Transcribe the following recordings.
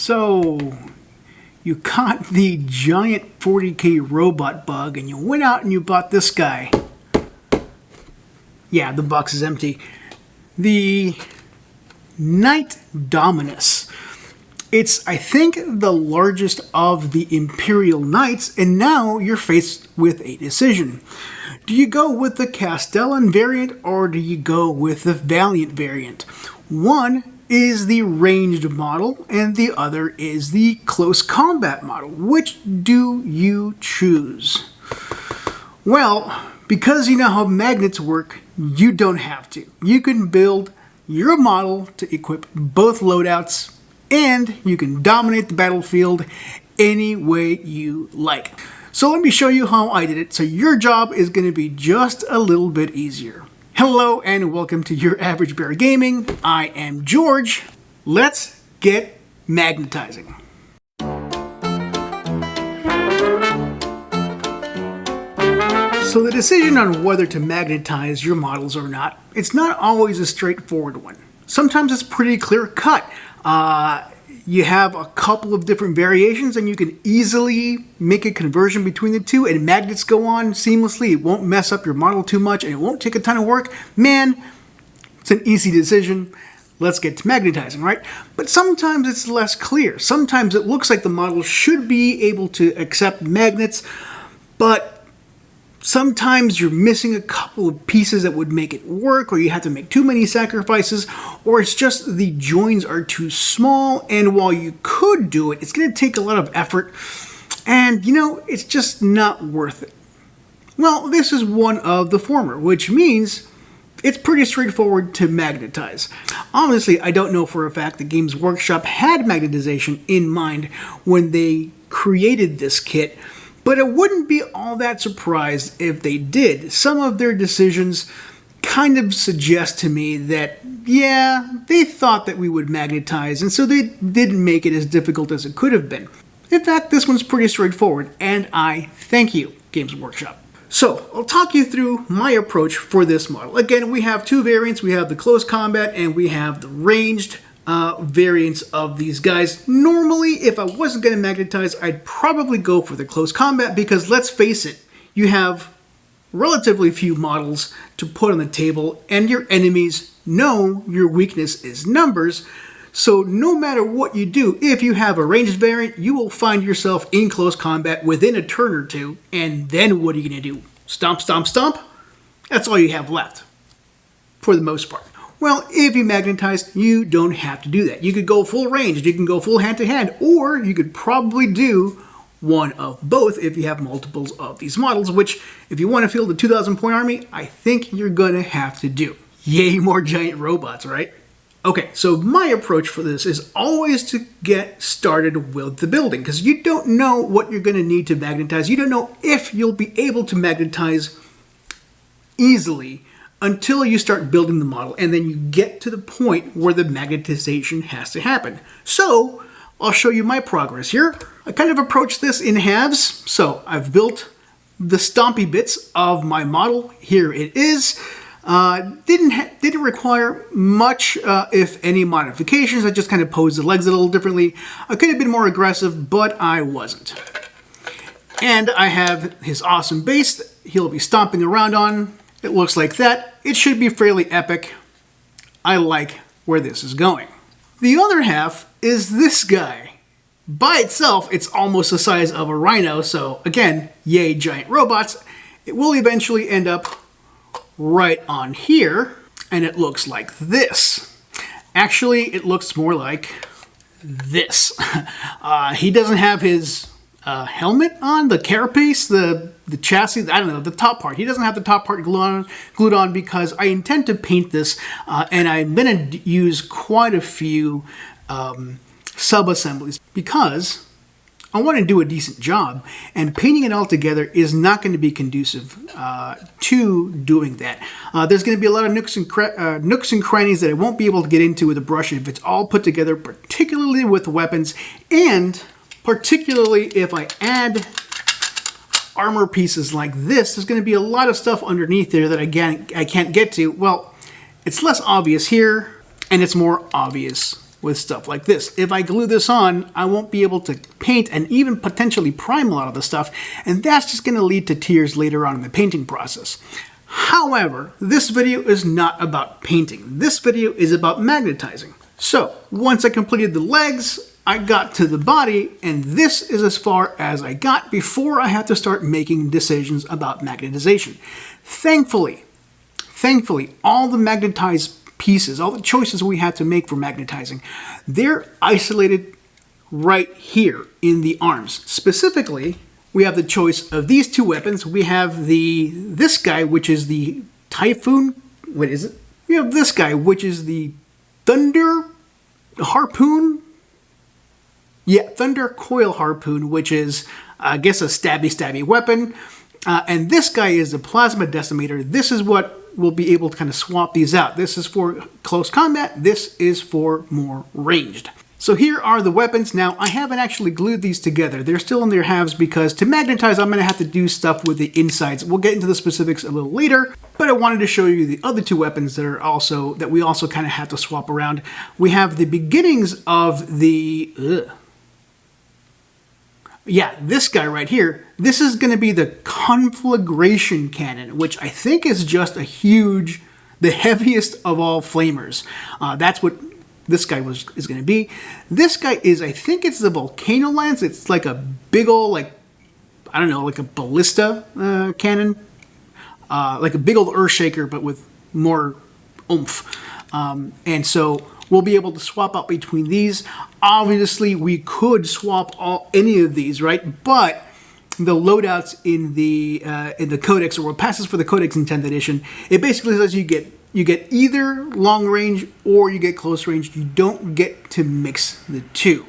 So, you caught the giant 40k robot bug and you went out and you bought this guy. Yeah, the box is empty. The Knight Dominus. It's, I think, the largest of the Imperial Knights, and now you're faced with a decision. Do you go with the Castellan variant or do you go with the Valliant variant? One is the ranged model and the other is the close combat model. Which do you choose? Well, because you know how magnets work, you don't have to. You can build your model to equip both loadouts and you can dominate the battlefield any way you like. So let me show you how I did it so your job is going to be just a little bit easier. Hello and welcome to Your Average Bear Gaming. I am George. Let's get magnetizing. So the decision on whether to magnetize your models or not, it's not always a straightforward one. Sometimes it's pretty clear cut. You have a couple of different variations and you can easily make a conversion between the two and magnets go on seamlessly. It won't mess up your model too much and it won't take a ton of work. Man, it's an easy decision. Let's get to magnetizing, right? But sometimes it's less clear. Sometimes it looks like the model should be able to accept magnets, but sometimes you're missing a couple of pieces that would make it work, or you have to make too many sacrifices, or it's just the joins are too small, and while you could do it, it's going to take a lot of effort, and you know, it's just not worth it. Well, this is one of the former, which means it's pretty straightforward to magnetize. Obviously, I don't know for a fact that Games Workshop had magnetization in mind when they created this kit, but I wouldn't be all that surprised if they did. Some of their decisions kind of suggest to me that, yeah, they thought that we would magnetize, and so they didn't make it as difficult as it could have been. In fact, this one's pretty straightforward, and I thank you, Games Workshop. So, I'll talk you through my approach for this model. Again, we have two variants. We have the close combat, and we have the ranged variants of these guys. Normally, if I wasn't going to magnetize, I'd probably go for the close combat because let's face it, you have relatively few models to put on the table and your enemies know your weakness is numbers. So no matter what you do, if you have a ranged variant, you will find yourself in close combat within a turn or two, and then what are you going to do? Stomp, stomp, stomp? That's all you have left, for the most part. Well, if you magnetize, you don't have to do that. You could go full range, you can go full hand-to-hand, or you could probably do one of both if you have multiples of these models, which, if you want to field a 2,000-point army, I think you're going to have to do. Yay, more giant robots, right? Okay, so my approach for this is always to get started with the building, because you don't know what you're going to need to magnetize. You don't know if you'll be able to magnetize easily until you start building the model, and then you get to the point where the magnetization has to happen. So, I'll show you my progress here. I kind of approached this in halves. So, I've built the stompy bits of my model. Here it is. Didn't require much, if any, modifications. I just kind of posed the legs a little differently. I could have been more aggressive, but I wasn't. And I have his awesome base that he'll be stomping around on. It looks like that. It should be fairly epic. I like where this is going. The other half is this guy. By itself, it's almost the size of a rhino, so again, yay giant robots. It will eventually end up right on here, and it looks like this. Actually, it looks more like this. He doesn't have his helmet on, the carapace, the chassis, I don't know, the top part. He doesn't have the top part glued on because I intend to paint this, and I'm going to use quite a few sub-assemblies because I want to do a decent job, and painting it all together is not going to be conducive to doing that. There's going to be a lot of nooks and crannies that I won't be able to get into with a brush if it's all put together, particularly with weapons, and particularly if I add armor pieces like this. There's going to be a lot of stuff underneath there that I can't get to. Well, it's less obvious here, and it's more obvious with stuff like this. If I glue this on, I won't be able to paint and even potentially prime a lot of the stuff, and that's just going to lead to tears later on in the painting process. However, this video is not about painting. This video is about magnetizing. So, once I completed the legs, I got to the body, and this is as far as I got before I had to start making decisions about magnetization. Thankfully, all the magnetized pieces, all the choices we had to make for magnetizing, they're isolated right here in the arms. Specifically, we have the choice of these two weapons. We have this guy, which is the Typhoon. What is it? We have this guy, which is the Thunder Harpoon. Yeah, Thunder Coil Harpoon, which is, I guess, a stabby weapon. And this guy is the Plasma Decimator. This is what we'll be able to kind of swap these out. This is for close combat. This is for more ranged. So here are the weapons. Now, I haven't actually glued these together. They're still in their halves because to magnetize, I'm going to have to do stuff with the insides. We'll get into the specifics a little later, but I wanted to show you the other two weapons that we also kind of have to swap around. We have the beginnings of the... Yeah, this guy right here, this is going to be the Conflagration Cannon, which I think is just the heaviest of all flamers. That's what this guy is going to be. This guy is, I think it's the Volcano Lance. It's like a big old, like a ballista cannon. Like a big old earth shaker, but with more oomph. And so we'll be able to swap out between these. Obviously, we could swap any of these, right? But the loadouts in the Codex, or what passes for the Codex in 10th edition, it basically says you get either long range or you get close range. You don't get to mix the two.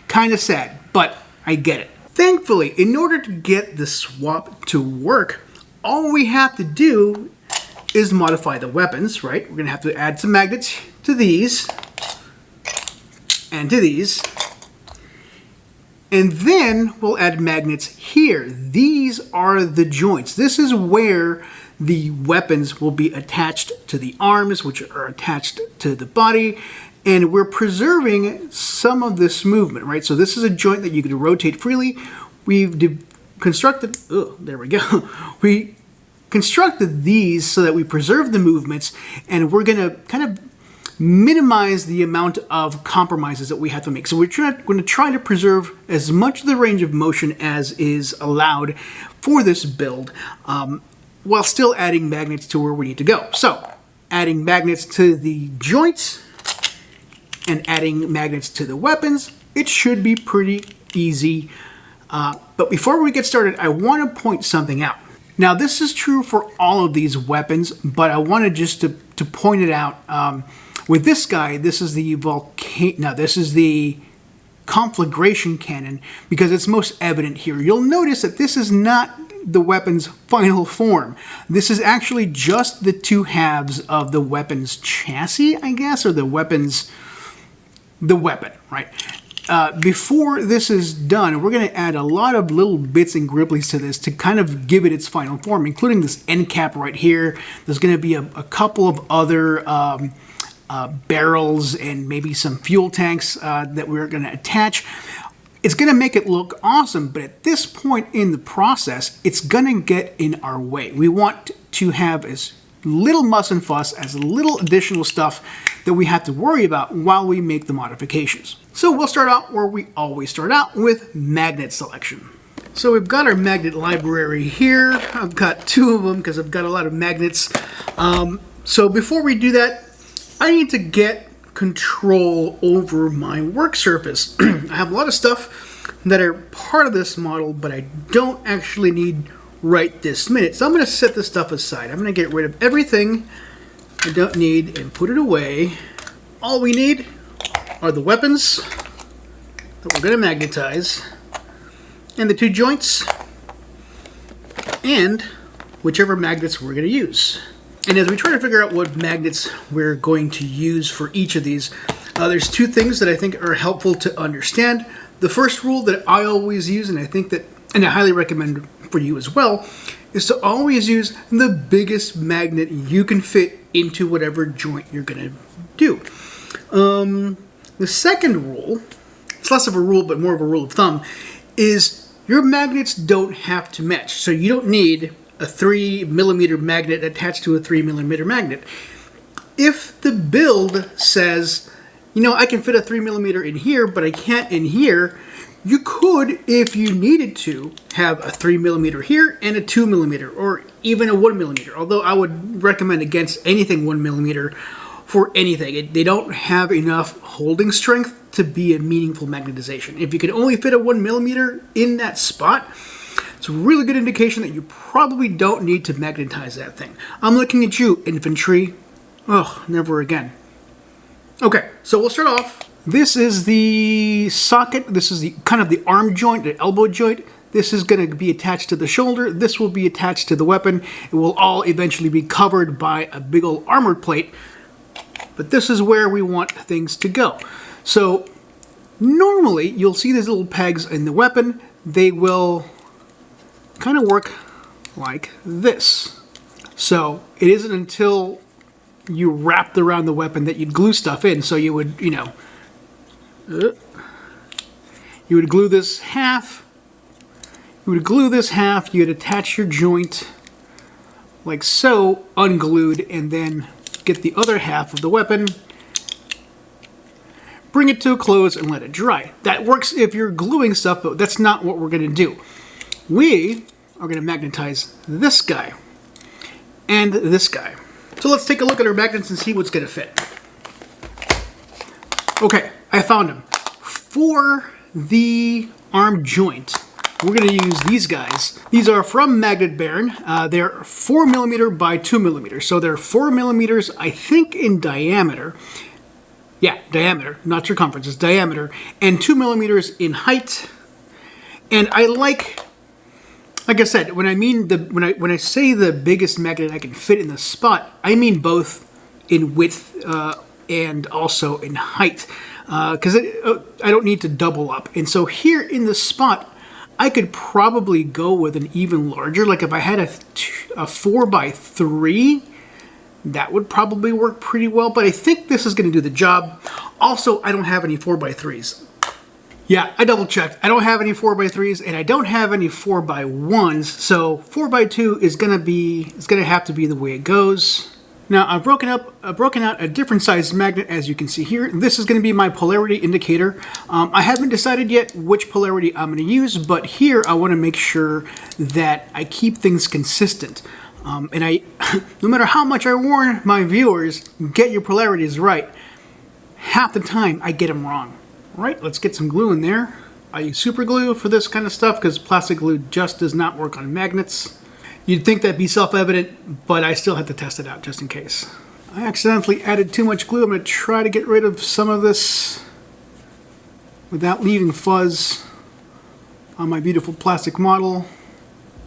Kind of sad, but I get it. Thankfully, in order to get the swap to work, all we have to do is modify the weapons, right? We're going to have to add some magnets to these and to these. And then we'll add magnets here. These are the joints. This is where the weapons will be attached to the arms, which are attached to the body. And we're preserving some of this movement, right? So this is a joint that you can rotate freely. We've constructed, there we go. We constructed these so that we preserve the movements, and we're going to kind of minimize the amount of compromises that we have to make. So we're going to try to preserve as much of the range of motion as is allowed for this build, while still adding magnets to where we need to go. So adding magnets to the joints and adding magnets to the weapons, it should be pretty easy. But before we get started, I want to point something out. Now, this is true for all of these weapons, but I wanted just to point it out. With this guy, this is the this is the Conflagration Cannon, because it's most evident here. You'll notice that this is not the weapon's final form. This is actually just the two halves of the weapon's chassis, I guess, or the weapon, right? Before this is done, we're going to add a lot of little bits and gribblies to this to kind of give it its final form, including this end cap right here. There's going to be a couple of other barrels and maybe some fuel tanks that we're going to attach. It's going to make it look awesome, but at this point in the process, it's going to get in our way. We want to have as little muss and fuss, as little additional stuff that we have to worry about while we make the modifications. So we'll start out where we always start out, with magnet selection. So we've got our magnet library here. I've got two of them because I've got a lot of magnets. So before we do that, I need to get control over my work surface. I have a lot of stuff that are part of this model, but I don't actually need right this minute. So I'm going to set this stuff aside. I'm going to get rid of everything I don't need and put it away. All we need are the weapons that we're going to magnetize, and the two joints, and whichever magnets we're going to use. And as we try to figure out what magnets we're going to use for each of these, there's two things that I think are helpful to understand. The first rule that I always use, and I highly recommend for you as well, is to always use the biggest magnet you can fit into whatever joint you're going to do. The second rule, it's less of a rule but more of a rule of thumb, is your magnets don't have to match. So you don't need a 3mm magnet attached to a 3mm magnet. If the build says, you know, I can fit a 3mm in here, but I can't in here, you could, if you needed to, have a 3mm here and a 2mm, or even a 1mm. Although I would recommend against anything 1mm for anything. They don't have enough holding strength to be a meaningful magnetization. If you can only fit a 1mm in that spot, it's a really good indication that you probably don't need to magnetize that thing. I'm looking at you, infantry. Oh, never again. Okay, so we'll start off. This is the socket. This is the kind of the arm joint, the elbow joint. This is going to be attached to the shoulder. This will be attached to the weapon. It will all eventually be covered by a big old armor plate. But this is where we want things to go. So normally you'll see these little pegs in the weapon. They will kind of work like this. So it isn't until you wrapped around the weapon that you'd glue stuff in. So you would, you know, you would glue this half. You would glue this half. You'd attach your joint like so, unglued, and then get the other half of the weapon, bring it to a close, and let it dry. That works if you're gluing stuff, but that's not what we're going to do. We are going to magnetize this guy and this guy. So let's take a look at our magnets and see what's going to fit. Okay, I found them. For the arm joint, we're going to use these guys. These are from Magnet Baron. They're 4mm by 2mm. So they're 4mm, I think, in diameter. Yeah, diameter, not circumference, it's diameter. And 2mm in height. And I like I said, when I say the biggest magnet I can fit in the spot, I mean both in width and also in height. Because I don't need to double up. And so here in the spot, I could probably go with an even larger, like if I had a 4x3, that would probably work pretty well, but I think this is going to do the job. Also, I don't have any 4x3s. Yeah, I double checked. I don't have any 4x3s, and I don't have any 4x1s, so 4x2 is going to have to be the way it goes. Now, I've broken out a different size magnet, as you can see here. This is going to be my polarity indicator. I haven't decided yet which polarity I'm going to use, but here I want to make sure that I keep things consistent. And no matter how much I warn my viewers, get your polarities right, half the time I get them wrong. All right, let's get some glue in there. I use super glue for this kind of stuff because plastic glue just does not work on magnets. You'd think that'd be self-evident, but I still have to test it out just in case. I accidentally added too much glue. I'm going to try to get rid of some of this without leaving fuzz on my beautiful plastic model.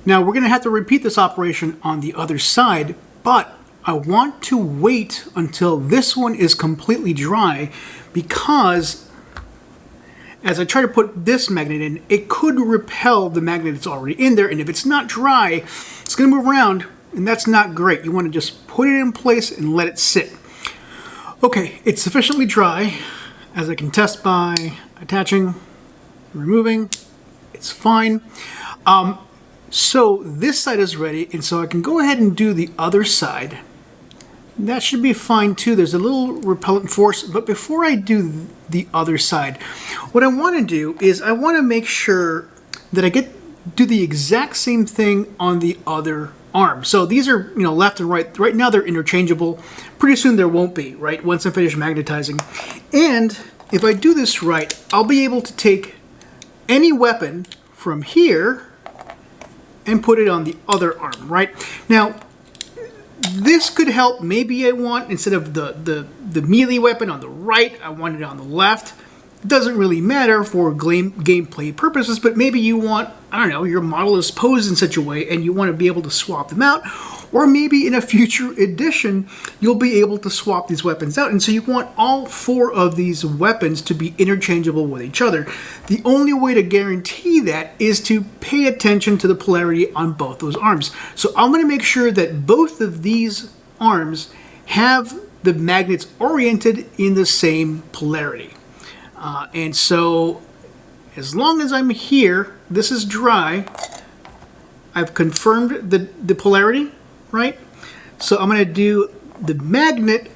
Now we're going to have to repeat this operation on the other side, but I want to wait until this one is completely dry because as I try to put this magnet in, it could repel the magnet that's already in there, and if it's not dry, it's going to move around, and that's not great. You want to just put it in place and let it sit. Okay, it's sufficiently dry, as I can test by attaching, removing. It's fine. So this side is ready, and so I can go ahead and do the other side. That should be fine too. There's a little repellent force, but before I do the other side, what I want to do is I want to make sure that I do the exact same thing on the other arm. So these are, left and right. Right now they're interchangeable. Pretty soon there won't be, right? Once I finish magnetizing. And if I do this right, I'll be able to take any weapon from here and put it on the other arm, right? Now, this could help. Maybe I want, instead of the melee weapon on the right, I want it on the left. It doesn't really matter for gameplay purposes, but maybe you want, I don't know, your model is posed in such a way and you want to be able to swap them out. Or maybe in a future edition, you'll be able to swap these weapons out. And so you want all four of these weapons to be interchangeable with each other. The only way to guarantee that is to pay attention to the polarity on both those arms. So I'm going to make sure that both of these arms have the magnets oriented in the same polarity. And so as long as I'm here, this is dry, I've confirmed the polarity, right? So I'm going to do the magnet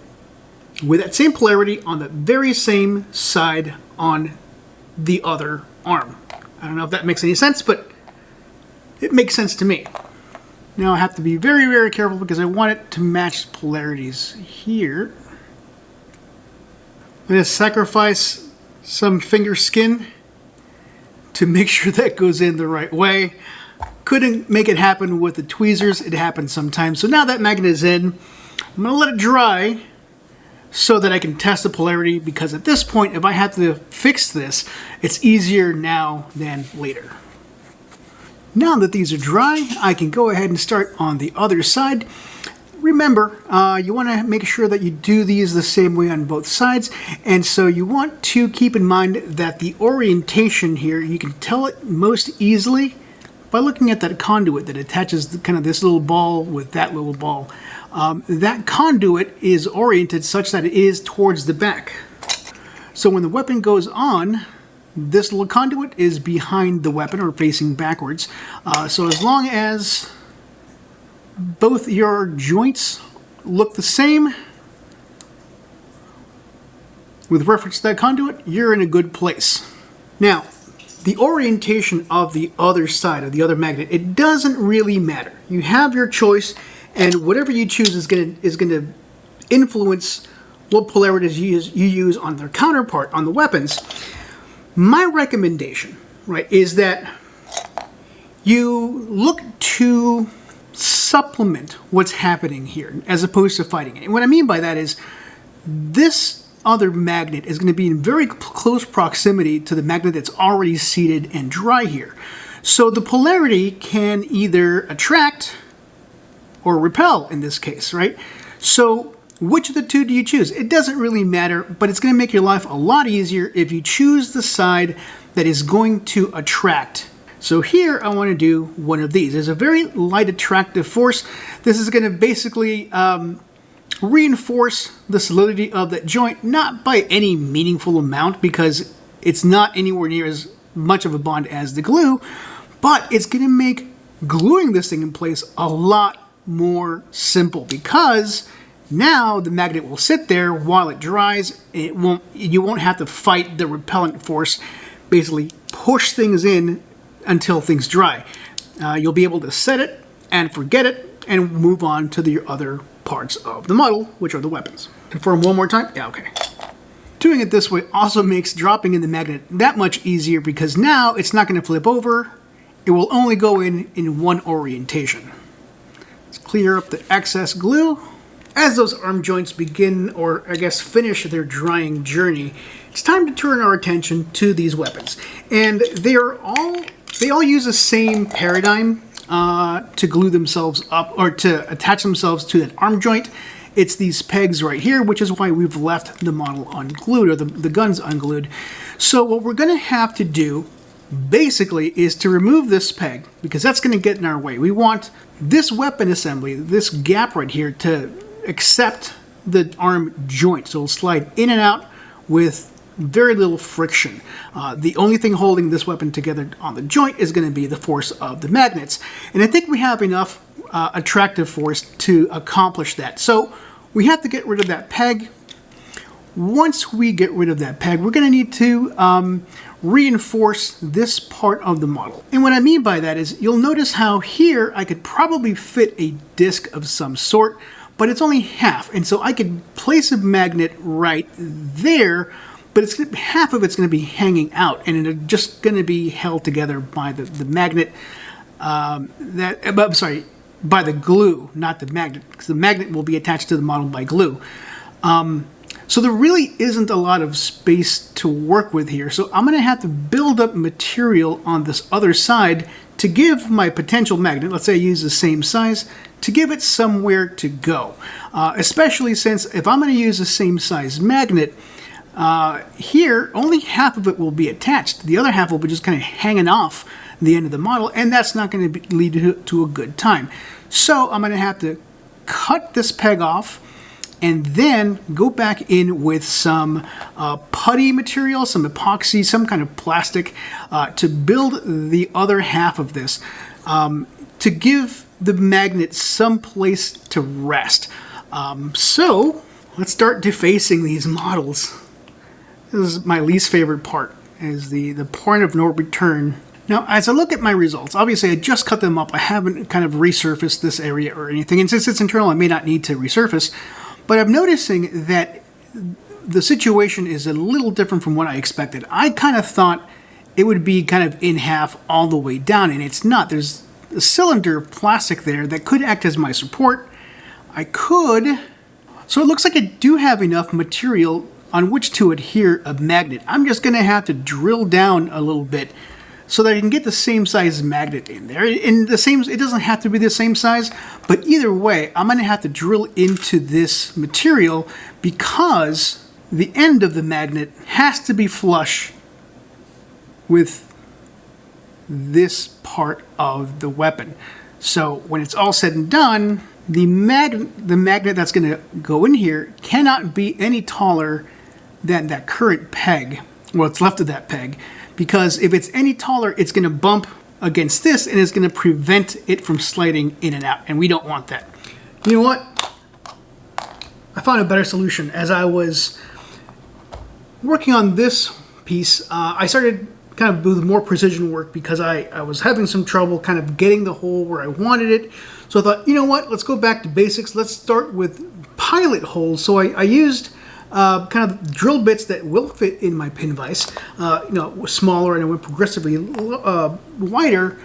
with that same polarity on the very same side on the other arm. I don't know if that makes any sense, but it makes sense to me. Now I have to be very, very careful because I want it to match polarities here. I'm going to sacrifice some finger skin to make sure that goes in the right way. Couldn't make it happen with the tweezers. It happens sometimes. So now that magnet is in, I'm going to let it dry so that I can test the polarity, because at this point, if I have to fix this, it's easier now than later. Now that these are dry, I can go ahead and start on the other side. Remember, you want to make sure that you do these the same way on both sides, and so you want to keep in mind that the orientation here, you can tell it most easily by looking at that conduit that attaches kind of this little ball with that little ball. That conduit is oriented such that it is towards the back. So when the weapon goes on, this little conduit is behind the weapon or facing backwards. So as long as both your joints look the same with reference to that conduit, you're in a good place. Now, the orientation of the other side of the other magnet, it doesn't really matter. You have your choice, and whatever you choose is going to influence what polarities you use on their counterpart on the weapons. My recommendation, right, is that you look to supplement what's happening here as opposed to fighting it. And what I mean by that is this other magnet is going to be in very close proximity to the magnet that's already seated and dry here. So the polarity can either attract or repel in this case, right? So which of the two do you choose? It doesn't really matter, but it's going to make your life a lot easier if you choose the side that is going to attract. So here I want to do one of these. There's a very light attractive force. This is going to basically reinforce the solidity of that joint, not by any meaningful amount because it's not anywhere near as much of a bond as the glue, but it's going to make gluing this thing in place a lot more simple because now the magnet will sit there while it dries. You won't have to fight the repellent force, basically push things in until things dry. You'll be able to set it and forget it and move on to the other parts of the model, which are the weapons. Confirm one more time? Yeah, okay. Doing it this way also makes dropping in the magnet that much easier because now it's not going to flip over. It will only go in one orientation. Let's clear up the excess glue. As those arm joints begin, or I guess finish their drying journey, it's time to turn our attention to these weapons. And they all use the same paradigm to glue themselves up or to attach themselves to that arm joint. It's these pegs right here, which is why we've left the model unglued, or the guns unglued. So what we're going to have to do basically is to remove this peg, because that's going to get in our way. We want this weapon assembly, this gap right here, to accept the arm joint. So it'll slide in and out with very little friction. The only thing holding this weapon together on the joint is going to be the force of the magnets. And I think we have enough attractive force to accomplish that. So we have to get rid of that peg. Once we get rid of that peg, we're going to need to reinforce this part of the model. And what I mean by that is you'll notice how here I could probably fit a disc of some sort, but it's only half. And so I could place a magnet right there, but half of it's going to be hanging out, and it's just going to be held together by the magnet. By the glue, not the magnet, because the magnet will be attached to the model by glue. So there really isn't a lot of space to work with here. So I'm going to have to build up material on this other side to give my potential magnet, let's say I use the same size, to give it somewhere to go. Especially since if I'm going to use the same size magnet, here only half of it will be attached. The other half will be just kind of hanging off the end of the model, and that's not going to lead to a good time. So I'm going to have to cut this peg off, and then go back in with some putty material, some epoxy, some kind of plastic to build the other half of this, to give the magnet some place to rest. So let's start defacing these models. This is my least favorite part, is the point of no return. Now, as I look at my results, obviously I just cut them up. I haven't kind of resurfaced this area or anything. And since it's internal, I may not need to resurface. But I'm noticing that the situation is a little different from what I expected. I kind of thought it would be kind of in half all the way down, and it's not. There's a cylinder of plastic there that could act as my support. So it looks like I do have enough material on which to adhere a magnet. I'm just going to have to drill down a little bit so that I can get the same size magnet in there. And it doesn't have to be the same size, but either way, I'm going to have to drill into this material because the end of the magnet has to be flush with this part of the weapon. So when it's all said and done, the magnet that's going to go in here cannot be any taller than that current peg, what's left of that peg, because if it's any taller, it's going to bump against this and it's going to prevent it from sliding in and out, and we don't want that. You know what? I found a better solution. As I was working on this piece, I started kind of with more precision work because I was having some trouble kind of getting the hole where I wanted it. So I thought, you know what? Let's go back to basics. Let's start with pilot holes. So I used kind of drill bits that will fit in my pin vise, smaller, and it went progressively wider.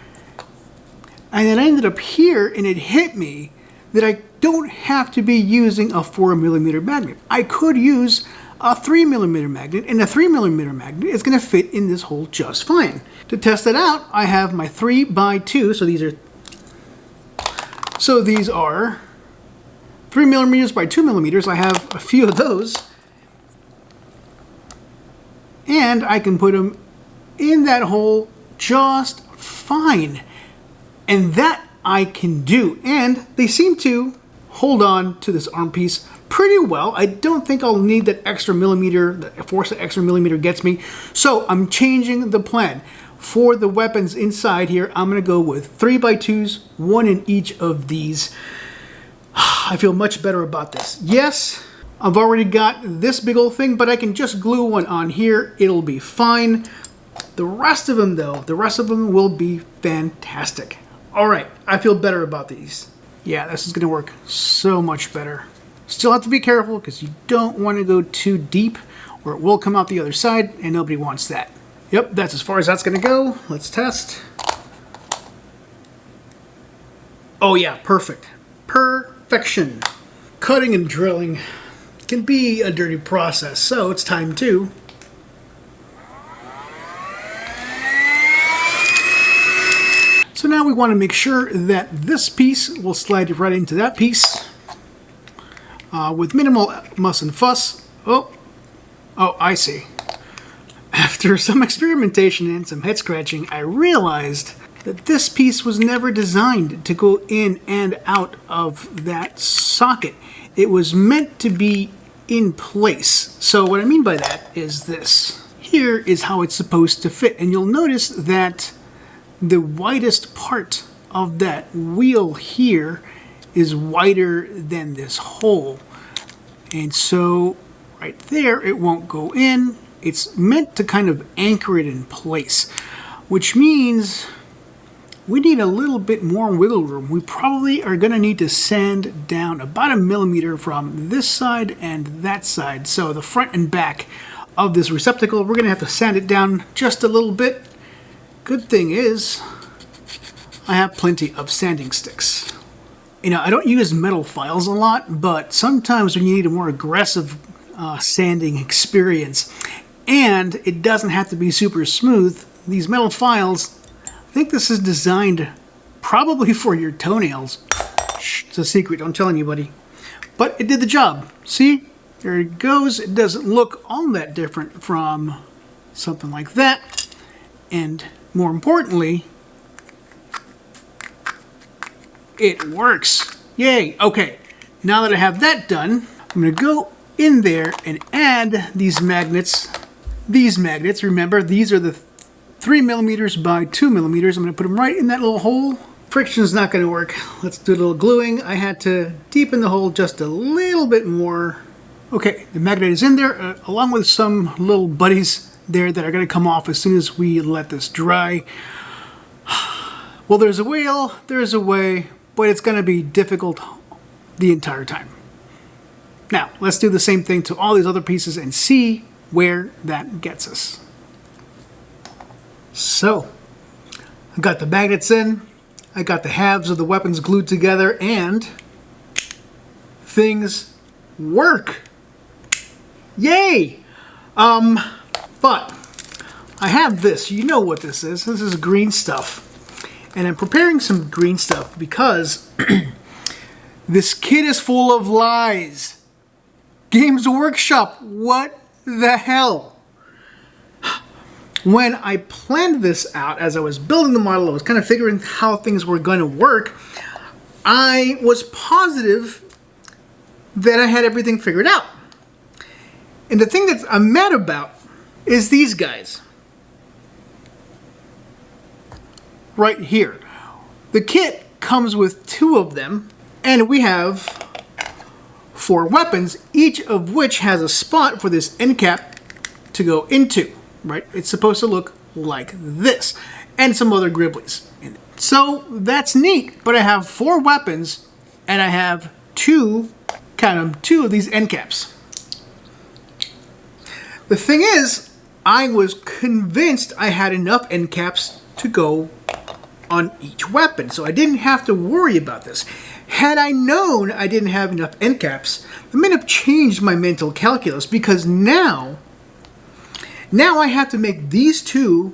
And then I ended up here, and it hit me that I don't have to be using a 4mm magnet. I could use a 3mm magnet, and a 3mm magnet is going to fit in this hole just fine. To test it out, I have my 3x2, so these are 3mm by 2mm. I have a few of those. And I can put them in that hole just fine. And that I can do. And they seem to hold on to this arm piece pretty well. I don't think I'll need that extra millimeter, the force that extra millimeter gets me. So I'm changing the plan. For the weapons inside here, I'm going to go with 3x2s, one in each of these. I feel much better about this. Yes, I've already got this big old thing, but I can just glue one on here. It'll be fine. The rest of them, though, will be fantastic. All right, I feel better about these. Yeah, this is going to work so much better. Still have to be careful because you don't want to go too deep or it will come out the other side, and nobody wants that. Yep, that's as far as that's going to go. Let's test. Oh yeah, perfect. Perfection. Cutting and drilling can be a dirty process, so it's time to So now we want to make sure that this piece will slide right into that piece with minimal muss and fuss. Oh, I see. After some experimentation and some head scratching, I realized that this piece was never designed to go in and out of that socket. It was meant to be in place. So what I mean by that is this. Here is how it's supposed to fit, and you'll notice that the widest part of that wheel here is wider than this hole. And so right there, it won't go in. It's meant to kind of anchor it in place, which means we need a little bit more wiggle room. We probably are going to need to sand down about 1 millimeter from this side and that side. So the front and back of this receptacle, we're going to have to sand it down just a little bit. Good thing is, I have plenty of sanding sticks. You know, I don't use metal files a lot, but sometimes when you need a more aggressive sanding experience, and it doesn't have to be super smooth, these metal files, I think this is designed probably for your toenails. Shh, it's a secret, don't tell anybody. But it did the job. See? There it goes. It doesn't look all that different from something like that. And more importantly, it works. Yay! Okay, now that I have that done, I'm going to go in there and add these magnets. These magnets, remember, these are the 3 millimeters by 2 millimeters. I'm going to put them right in that little hole. Friction's not going to work. Let's do a little gluing. I had to deepen the hole just a little bit more. Okay, the magnet is in there, along with some little buddies there that are going to come off as soon as we let this dry. Well, there's a way, but it's going to be difficult the entire time. Now, let's do the same thing to all these other pieces and see where that gets us. So, I got the magnets in, I got the halves of the weapons glued together, and things work. Yay! But I have this. You know what this is. This is green stuff. And I'm preparing some green stuff because this kit is full of lies. Games Workshop, what the hell? When I planned this out, as I was building the model, I was kind of figuring how things were going to work, I was positive that I had everything figured out. And the thing that I'm mad about is these guys. Right here. The kit comes with 2 of them, and we have 4 weapons, each of which has a spot for this end cap to go into, right? It's supposed to look like this, and some other gribblies in it. So that's neat, but I have 4 weapons, and I have 2, count them, 2 of these end caps. The thing is, I was convinced I had enough end caps to go on each weapon, so I didn't have to worry about this. Had I known I didn't have enough end caps, I might have changed my mental calculus, because now I have to make these 2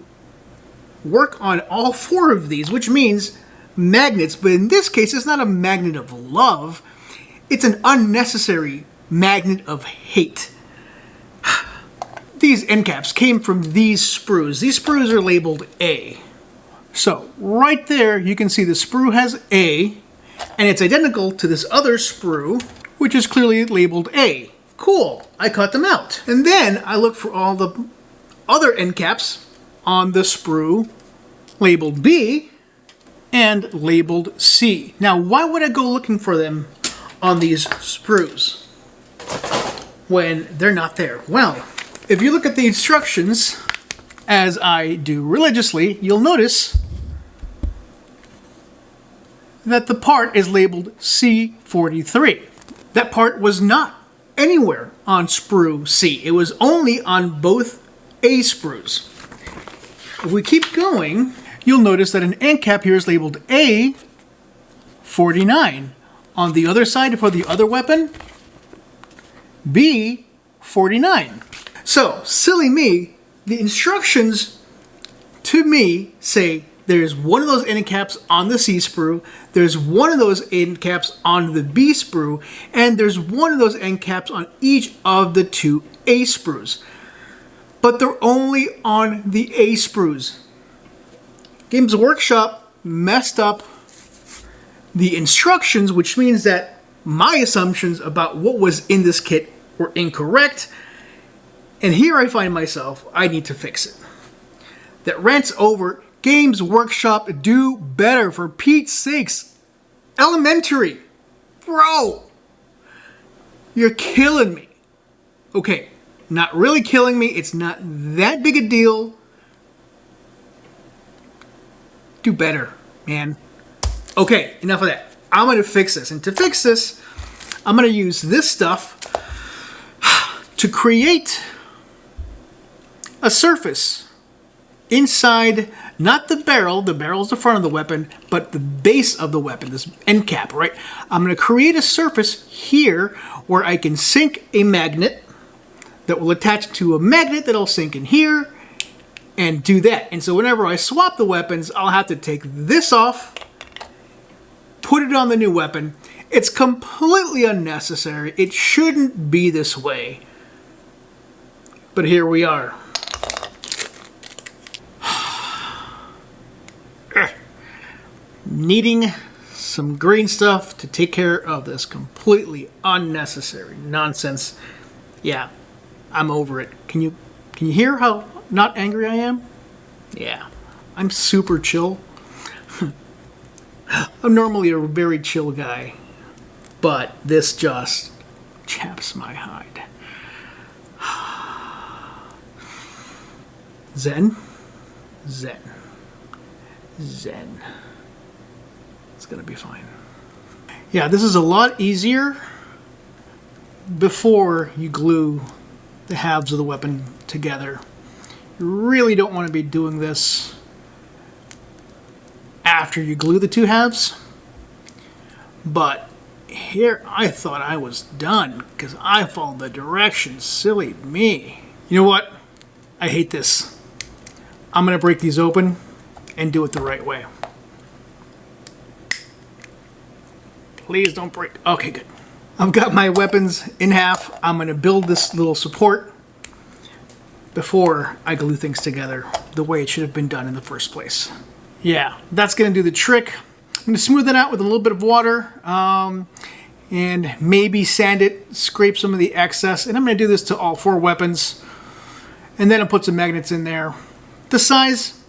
work on all 4 of these, which means magnets, but in this case it's not a magnet of love, it's an unnecessary magnet of hate. These end caps came from these sprues. These sprues are labeled A. So right there you can see the sprue has A, and it's identical to this other sprue, which is clearly labeled A. Cool, I cut them out. And then I look for all the other end caps on the sprue labeled B and labeled C. Now, why would I go looking for them on these sprues when they're not there? Well, if you look at the instructions, as I do religiously, you'll notice that the part is labeled C43. That part was not anywhere on sprue C. It was only on both A sprues. If we keep going, you'll notice that an end cap here is labeled A49. On the other side for the other weapon, B49. So, silly me, the instructions to me say there's one of those end caps on the C sprue, there's one of those end caps on the B sprue, and there's one of those end caps on each of the 2 A sprues. But they're only on the A sprues. Games Workshop messed up the instructions, which means that my assumptions about what was in this kit were incorrect. And here I find myself, I need to fix it. That rant's over. Games Workshop, do better, for Pete's sakes. Elementary. Bro. You're killing me. Okay, not really killing me. It's not that big a deal. Do better, man. Okay, enough of that. I'm going to fix this. And to fix this, I'm going to use this stuff to create a surface inside, not the barrel's the front of the weapon, but the base of the weapon, this end cap, right? I'm going to create a surface here where I can sink a magnet that will attach to a magnet that'll sink in here and do that. And so whenever I swap the weapons, I'll have to take this off, put it on the new weapon. It's completely unnecessary. It shouldn't be this way. But here we are. Needing some green stuff to take care of this completely unnecessary nonsense. Yeah, I'm over it. Can you hear how not angry I am? Yeah, I'm super chill. I'm normally a very chill guy, but this just chaps my hide. Zen, zen, zen. It's gonna be fine. Yeah, this is a lot easier before you glue the halves of the weapon together. You really don't want to be doing this after you glue the two halves. But here I thought I was done because I followed the directions. Silly me. You know what? I hate this. I'm going to break these open and do it the right way. Please don't break. Okay, good. I've got my weapons in half. I'm going to build this little support before I glue things together the way it should have been done in the first place. Yeah, that's going to do the trick. I'm going to smooth it out with a little bit of water and maybe sand it, scrape some of the excess. And I'm going to do this to all 4 weapons. And then I'll put some magnets in there. The size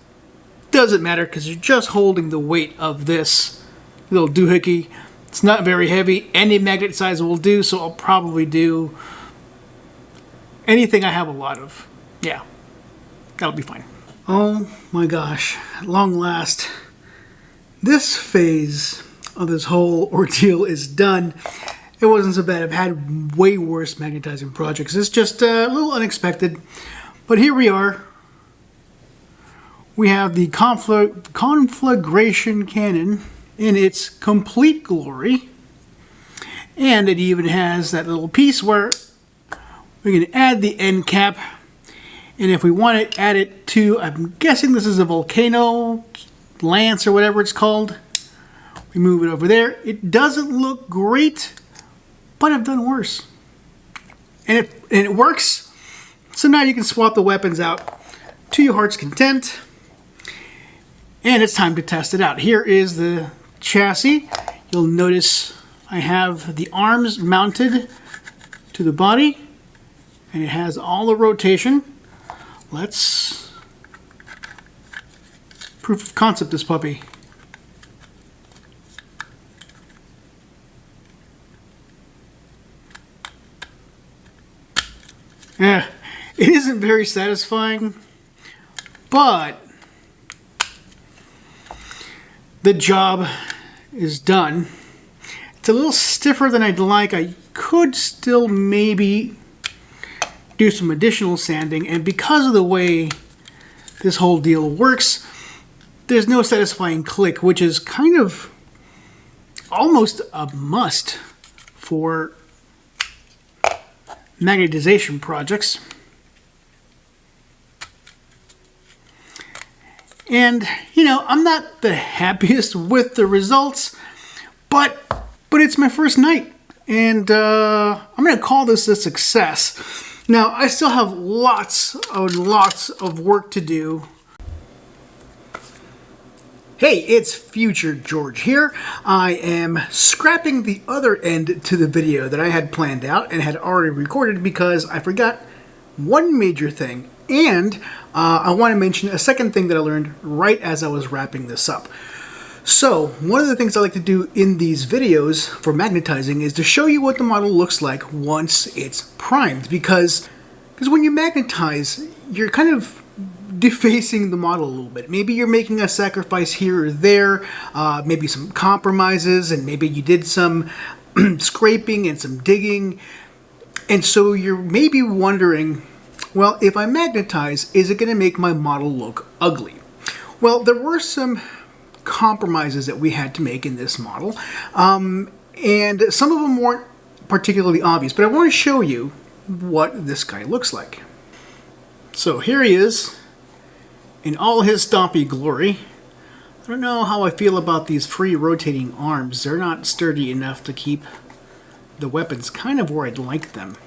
doesn't matter because you're just holding the weight of this little doohickey. It's not very heavy. Any magnet size will do, so I'll probably do anything I have a lot of. Yeah, that'll be fine. Oh my gosh, at long last, this phase of this whole ordeal is done. It wasn't so bad. I've had way worse magnetizing projects. It's just a little unexpected. But here we are. We have the conflagration cannon in its complete glory. And it even has that little piece where we can add the end cap. And if we want to add it to, I'm guessing this is a volcano lance or whatever it's called. We move it over there. It doesn't look great, but I've done worse. And it works. So now you can swap the weapons out to your heart's content. And it's time to test it out. Here is the chassis. You'll notice I have the arms mounted to the body. And it has all the rotation. Let's proof of concept this puppy. Yeah, it isn't very satisfying, but the job is done. It's a little stiffer than I'd like. I could still maybe do some additional sanding, and because of the way this whole deal works, there's no satisfying click, which is kind of almost a must for magnetization projects. And, you know, I'm not the happiest with the results, but it's my first night, and I'm going to call this a success. Now, I still have lots of work to do. Hey, it's Future George here. I am scrapping the other end to the video that I had planned out and had already recorded because I forgot one major thing. And I want to mention a second thing that I learned right as I was wrapping this up. So, one of the things I like to do in these videos for magnetizing is to show you what the model looks like once it's primed. Because when you magnetize, you're kind of defacing the model a little bit. Maybe you're making a sacrifice here or there, maybe some compromises, and maybe you did some scraping and some digging. And so you're maybe wondering, well, if I magnetize, is it going to make my model look ugly? Well, there were some compromises that we had to make in this model, and some of them weren't particularly obvious, but I want to show you what this guy looks like. So here he is in all his stompy glory. I don't know how I feel about these free rotating arms. They're not sturdy enough to keep the weapons kind of where I'd like them.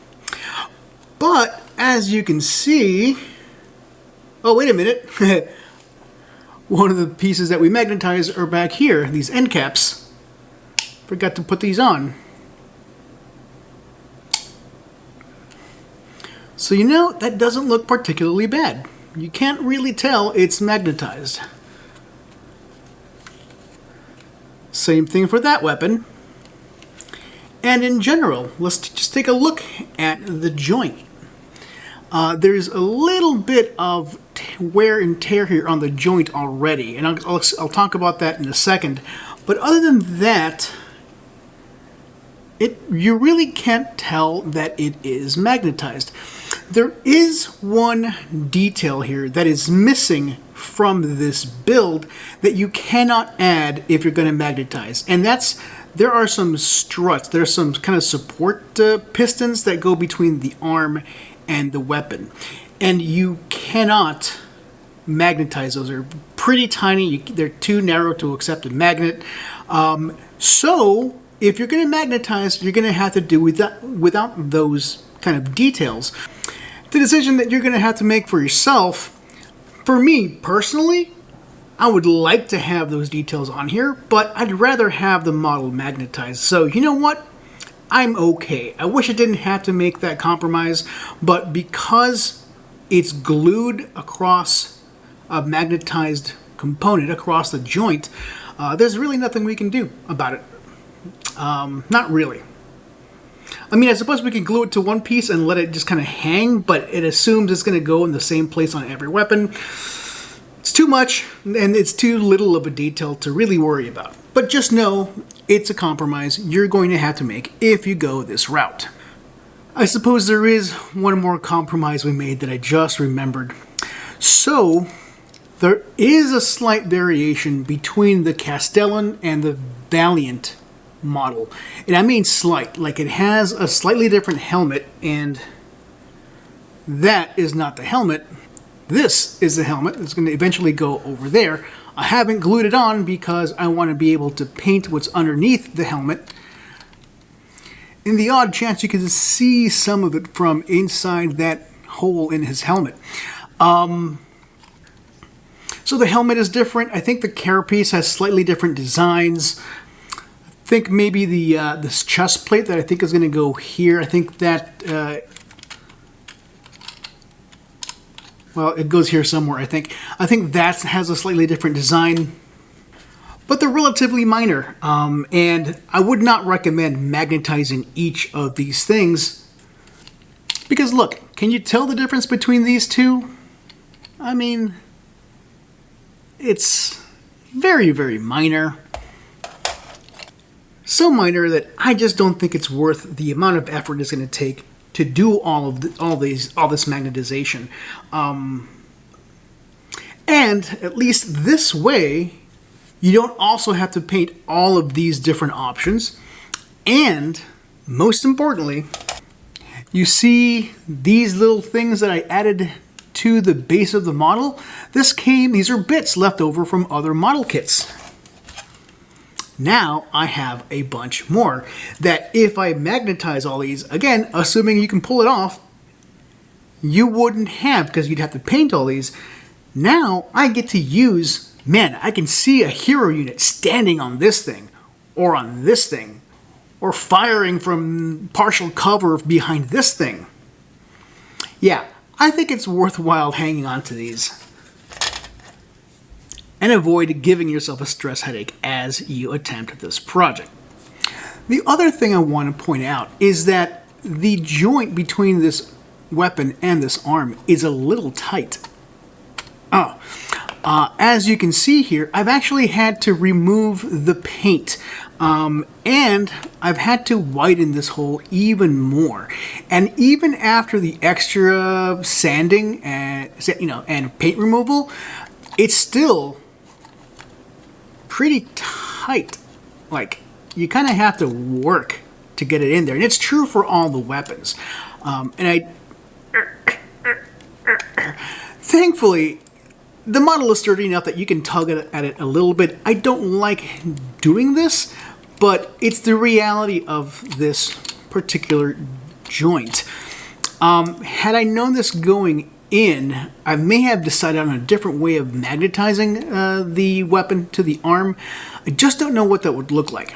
But as you can see, oh wait a minute, one of the pieces that we magnetize are back here, these end caps. Forgot to put these on. So you know, that doesn't look particularly bad. You can't really tell it's magnetized. Same thing for that weapon. And in general, let's just take a look at the joint. There's a little bit of wear and tear here on the joint already, and I'll talk about that in a second. But other than that, you really can't tell that it is magnetized. There is one detail here that is missing from this build that you cannot add if you're going to magnetize, and that's there are some struts. There's some kind of support pistons that go between the arm and the weapon, and you cannot magnetize those. They're pretty tiny. They're too narrow to accept a magnet. So if you're going to magnetize, you're going to have to do without those kind of details. The decision that you're going to have to make for yourself, for me personally, I would like to have those details on here, but I'd rather have the model magnetized. So you know what? I'm okay. I wish I didn't have to make that compromise, but because it's glued across a magnetized component across the joint, there's really nothing we can do about it. Not really. I mean, I suppose we could glue it to one piece and let it just kind of hang, but it assumes it's going to go in the same place on every weapon. It's too much, and it's too little of a detail to really worry about. But just know, it's a compromise you're going to have to make if you go this route. I suppose there is one more compromise we made that I just remembered. So, there is a slight variation between the Castellan and the Valliant model. And I mean slight, like it has a slightly different helmet, and that is not the helmet. This is the helmet. It's going to eventually go over there. I haven't glued it on because I want to be able to paint what's underneath the helmet. In the odd chance you can see some of it from inside that hole in his helmet. So the helmet is different. I think the carapace has slightly different designs. I think maybe this chest plate that I think is going to go here, I think that, well, it goes here somewhere, I think. I think that has a slightly different design, but they're relatively minor. And I would not recommend magnetizing each of these things, because look, can you tell the difference between these two? I mean, it's very, very minor. So minor that I just don't think it's worth the amount of effort it's going to take to do all this magnetization. And at least this way, you don't also have to paint all of these different options. And most importantly, you see these little things that I added to the base of the model. These are bits left over from other model kits. Now I have a bunch more that if I magnetize all these, again, assuming you can pull it off, you wouldn't have, because you'd have to paint all these. Now I get to use, man, I can see a hero unit standing on this thing, or on this thing, or firing from partial cover behind this thing. Yeah, I think it's worthwhile hanging on to these. And avoid giving yourself a stress headache as you attempt this project. The other thing I want to point out is that the joint between this weapon and this arm is a little tight. As you can see here, I've actually had to remove the paint, and I've had to widen this hole even more. And even after the extra sanding and paint removal, it's still pretty tight. Like, you kind of have to work to get it in there, and it's true for all the weapons. Thankfully, the model is sturdy enough that you can tug at it a little bit. I don't like doing this, but it's the reality of this particular joint. Had I known this going in, I may have decided on a different way of magnetizing the weapon to the arm. I just don't know what that would look like.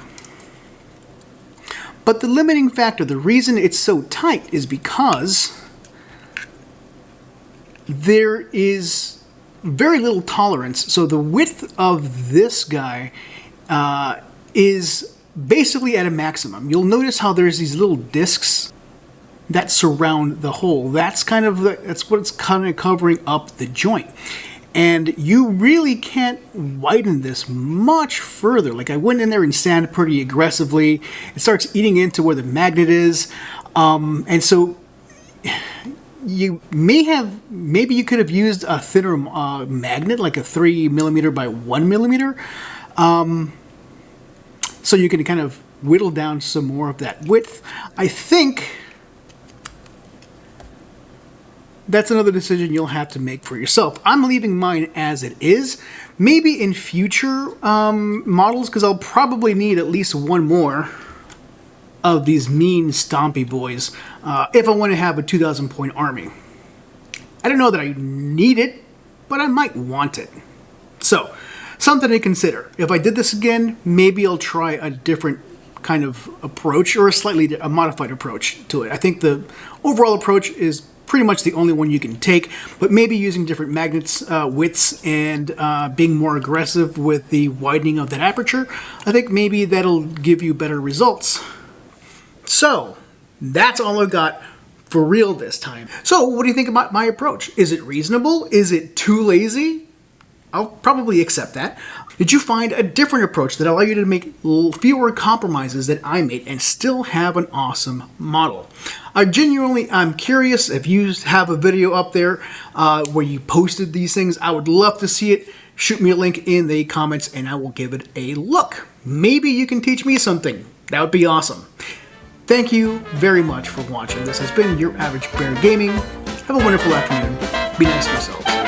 But the limiting factor, the reason it's so tight, is because there is very little tolerance. So the width of this guy is basically at a maximum. You'll notice how there's these little discs that surround the hole. That's what it's kind of covering up the joint. And you really can't widen this much further. Like, I went in there and sanded pretty aggressively. It starts eating into where the magnet is. And so maybe you could have used a thinner magnet, like a 3mm by 1mm. So you can kind of whittle down some more of that width. I think that's another decision you'll have to make for yourself. I'm leaving mine as it is. Maybe in future models, because I'll probably need at least one more of these mean stompy boys if I want to have a 2,000 point army. I don't know that I need it, but I might want it. So, something to consider. If I did this again, maybe I'll try a different kind of approach, or a modified approach to it. I think the overall approach is pretty much the only one you can take, but maybe using different magnets widths and being more aggressive with the widening of that aperture, I think maybe that'll give you better results. So that's all I got for real this time. So what do you think about my approach? Is it reasonable? Is it too lazy? I'll probably accept that. Did you find a different approach that allowed you to make fewer compromises that I made and still have an awesome model? I'm curious if you have a video up there where you posted these things. I would love to see it. Shoot me a link in the comments and I will give it a look. Maybe you can teach me something. That would be awesome. Thank you very much for watching. This has been Your Average Bear Gaming. Have a wonderful afternoon. Be nice to yourselves.